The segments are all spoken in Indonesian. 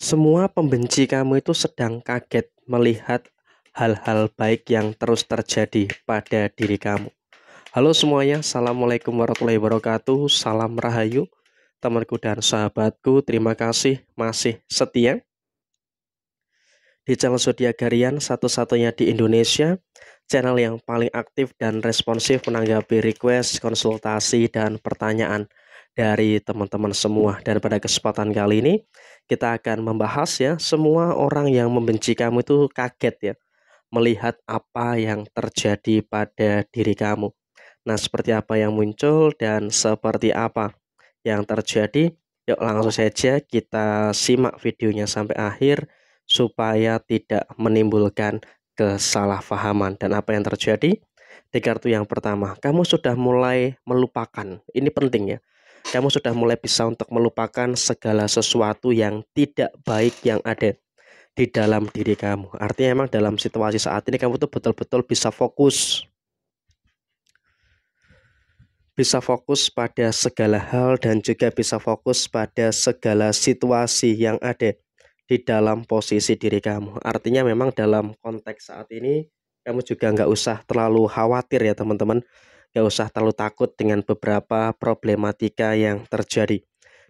Semua pembenci kamu itu sedang kaget melihat hal-hal baik yang terus terjadi pada diri kamu. Halo semuanya, Assalamualaikum warahmatullahi wabarakatuh. Salam Rahayu, temanku dan sahabatku. Terima kasih masih setia di channel Zodiakarian, satu-satunya di Indonesia, channel yang paling aktif dan responsif menanggapi request, konsultasi, dan pertanyaan dari teman-teman semua. Dan pada kesempatan kali ini kita akan membahas ya, semua orang yang membenci kamu itu kaget ya melihat apa yang terjadi pada diri kamu. Nah, seperti apa yang muncul dan seperti apa yang terjadi? Yuk langsung saja kita simak videonya sampai akhir supaya tidak menimbulkan kesalahpahaman. Dan apa yang terjadi? Di kartu yang pertama, kamu sudah mulai melupakan. Ini penting ya. Kamu sudah mulai bisa untuk melupakan segala sesuatu yang tidak baik yang ada di dalam diri kamu. Artinya emang dalam situasi saat ini kamu tuh betul-betul bisa fokus pada segala hal dan juga bisa fokus pada segala situasi yang ada di dalam posisi diri kamu. Artinya memang dalam konteks saat ini kamu juga nggak usah terlalu khawatir ya teman-teman. Nggak usah terlalu takut dengan beberapa problematika yang terjadi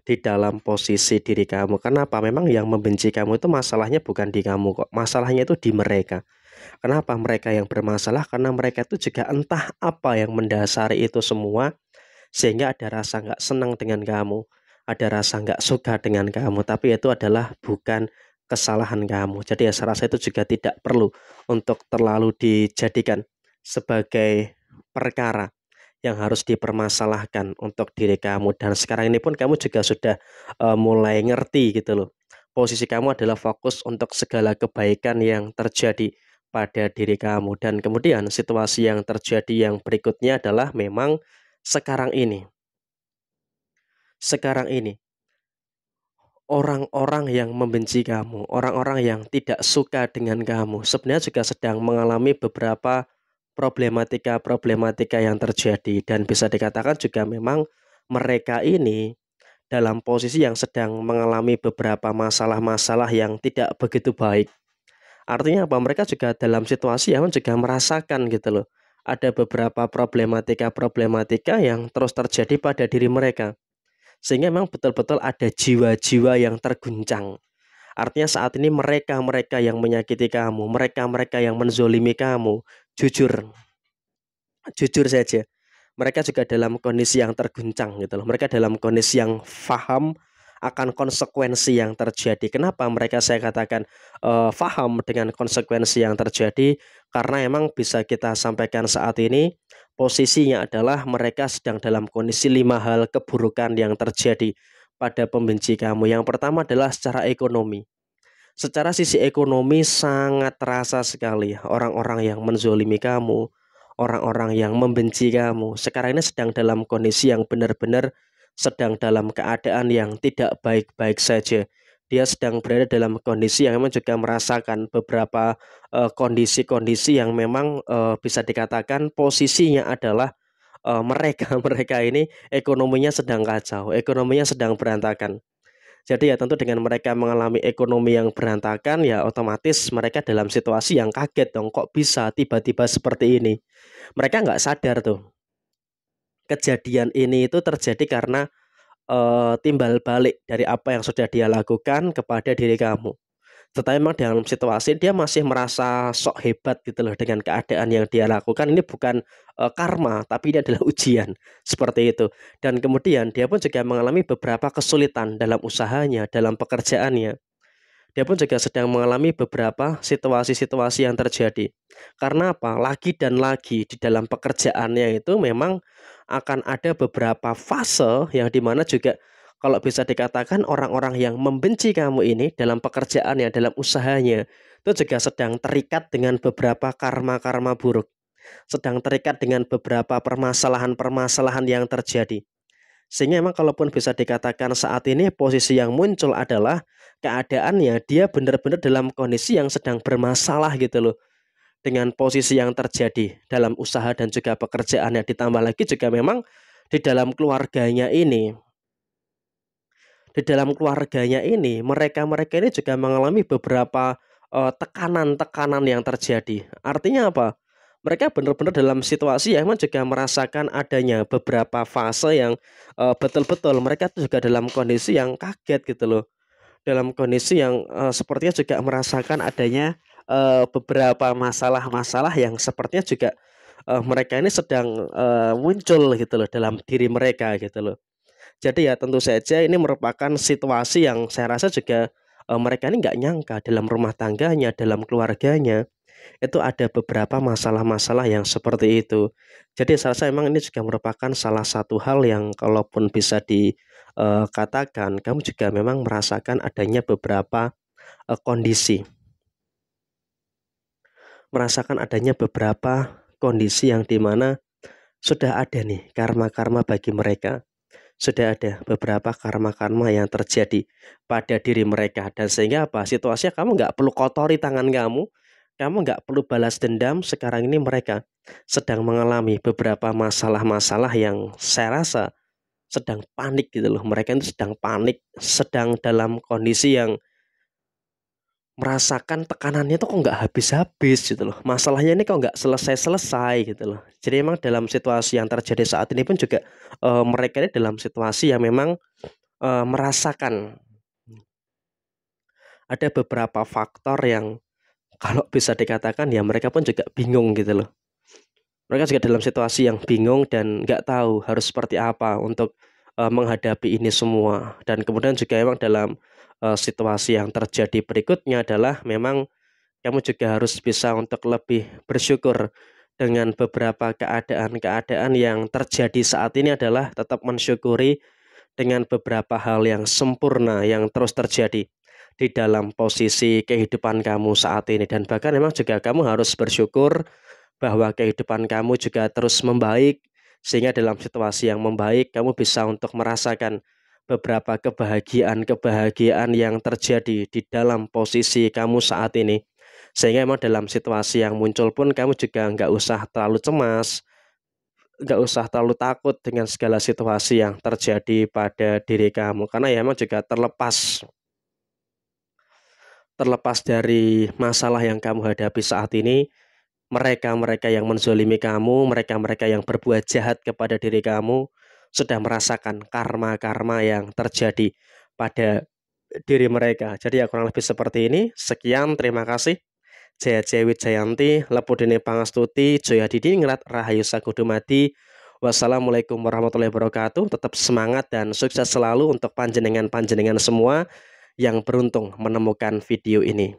di dalam posisi diri kamu. Kenapa? Memang yang membenci kamu itu masalahnya bukan di kamu kok. Masalahnya itu di mereka. Kenapa mereka yang bermasalah? Karena mereka itu juga entah apa yang mendasari itu semua, sehingga ada rasa nggak senang dengan kamu, ada rasa nggak suka dengan kamu, tapi itu adalah bukan kesalahan kamu. Jadi ya saya rasa itu juga tidak perlu untuk terlalu dijadikan sebagai perkara yang harus dipermasalahkan untuk diri kamu. Dan sekarang ini pun kamu juga sudah mulai ngerti gitu loh. Posisi kamu adalah fokus untuk segala kebaikan yang terjadi pada diri kamu. Dan kemudian situasi yang terjadi yang berikutnya adalah memang sekarang ini. Sekarang ini orang-orang yang membenci kamu, orang-orang yang tidak suka dengan kamu, sebenarnya juga sedang mengalami beberapa problematika-problematika yang terjadi. Dan bisa dikatakan juga memang mereka ini dalam posisi yang sedang mengalami beberapa masalah-masalah yang tidak begitu baik. Artinya apa? Mereka juga dalam situasi yang juga merasakan gitu loh. Ada beberapa problematika-problematika yang terus terjadi pada diri mereka. Sehingga memang betul-betul ada jiwa-jiwa yang terguncang. Artinya saat ini mereka-mereka yang menyakiti kamu, mereka-mereka yang menzolimi kamu, jujur, jujur saja, mereka juga dalam kondisi yang terguncang gitu loh. Mereka dalam kondisi yang paham akan konsekuensi yang terjadi. Kenapa mereka saya katakan paham dengan konsekuensi yang terjadi? Karena emang bisa kita sampaikan saat ini posisinya adalah mereka sedang dalam kondisi 5 hal keburukan yang terjadi pada pembenci kamu. Yang pertama adalah secara ekonomi. Secara sisi ekonomi sangat terasa sekali orang-orang yang menzolimi kamu, orang-orang yang membenci kamu. Sekarang ini sedang dalam kondisi yang benar-benar sedang dalam keadaan yang tidak baik-baik saja. Dia sedang berada dalam kondisi yang memang juga merasakan beberapa kondisi-kondisi yang memang bisa dikatakan posisinya adalah mereka ini ekonominya sedang kacau, ekonominya sedang berantakan. Jadi ya tentu dengan mereka mengalami ekonomi yang berantakan ya otomatis mereka dalam situasi yang kaget dong, kok bisa tiba-tiba seperti ini. Mereka nggak sadar tuh kejadian ini itu terjadi karena timbal balik dari apa yang sudah dia lakukan kepada diri kamu. Tetapi memang dalam situasi dia masih merasa sok hebat gitu loh dengan keadaan yang dia lakukan. Ini bukan karma, tapi ini adalah ujian seperti itu. Dan kemudian dia pun juga mengalami beberapa kesulitan dalam usahanya, dalam pekerjaannya. Dia pun juga sedang mengalami beberapa situasi-situasi yang terjadi. Karena apa? Lagi dan lagi di dalam pekerjaannya itu memang akan ada beberapa fase yang dimana juga kalau bisa dikatakan orang-orang yang membenci kamu ini dalam pekerjaannya, dalam usahanya, itu juga sedang terikat dengan beberapa karma-karma buruk. Sedang terikat dengan beberapa permasalahan-permasalahan yang terjadi. Sehingga memang kalaupun bisa dikatakan saat ini posisi yang muncul adalah keadaannya dia benar-benar dalam kondisi yang sedang bermasalah gitu loh. Dengan posisi yang terjadi dalam usaha dan juga pekerjaannya, ditambah lagi juga memang di dalam keluarganya ini di dalam keluarganya ini, mereka-mereka ini juga mengalami beberapa, tekanan-tekanan yang terjadi. Artinya apa? Mereka benar-benar dalam situasi yang memang juga merasakan adanya beberapa fase yang, betul-betul mereka tuh juga dalam kondisi yang kaget gitu loh. Dalam kondisi yang, sepertinya juga merasakan adanya, beberapa masalah-masalah yang sepertinya juga, mereka ini sedang, muncul gitu loh dalam diri mereka gitu loh. Jadi ya tentu saja ini merupakan situasi yang saya rasa juga, mereka ini nggak nyangka dalam rumah tangganya, dalam keluarganya, itu ada beberapa masalah-masalah yang seperti itu. Jadi saya rasa memang ini juga merupakan salah satu hal yang kalaupun bisa dikatakan kamu juga memang merasakan adanya beberapa, kondisi, merasakan adanya beberapa kondisi yang di mana sudah ada nih karma-karma bagi mereka. Sudah ada beberapa karma-karma yang terjadi pada diri mereka dan sehingga apa, situasinya kamu nggak perlu kotori tangan kamu nggak perlu balas dendam, sekarang ini mereka sedang mengalami beberapa masalah-masalah yang saya rasa sedang panik gitu loh. Mereka itu sedang panik, sedang dalam kondisi yang merasakan tekanannya tuh kok nggak habis-habis gitu loh. Masalahnya ini kok nggak selesai-selesai gitu loh. Jadi memang dalam situasi yang terjadi saat ini pun juga, mereka ini dalam situasi yang memang, merasakan ada beberapa faktor yang kalau bisa dikatakan ya mereka pun juga bingung gitu loh. Mereka juga dalam situasi yang bingung dan nggak tahu harus seperti apa untuk, menghadapi ini semua. Dan kemudian juga memang dalam, situasi yang terjadi berikutnya adalah memang kamu juga harus bisa untuk lebih bersyukur dengan beberapa keadaan-keadaan yang terjadi saat ini adalah tetap mensyukuri dengan beberapa hal yang sempurna yang terus terjadi di dalam posisi kehidupan kamu saat ini dan bahkan memang juga kamu harus bersyukur bahwa kehidupan kamu juga terus membaik sehingga dalam situasi yang membaik kamu bisa untuk merasakan beberapa kebahagiaan-kebahagiaan yang terjadi di dalam posisi kamu saat ini. Sehingga emang dalam situasi yang muncul pun kamu juga nggak usah terlalu cemas, nggak usah terlalu takut dengan segala situasi yang terjadi pada diri kamu. Karena ya emang juga terlepas terlepas dari masalah yang kamu hadapi saat ini, mereka-mereka yang menzolimi kamu, mereka-mereka yang berbuat jahat kepada diri kamu, sudah merasakan karma-karma yang terjadi pada diri mereka. Jadi ya kurang lebih seperti ini. Sekian, terima kasih. Jaya Jaya Wijayanti, Lepudene Pangastuti, Joya Didi Ningrat, Rahayu Sakudumadi. Wassalamualaikum warahmatullahi wabarakatuh. Tetap semangat dan sukses selalu untuk panjenengan-panjenengan semua yang beruntung menemukan video ini.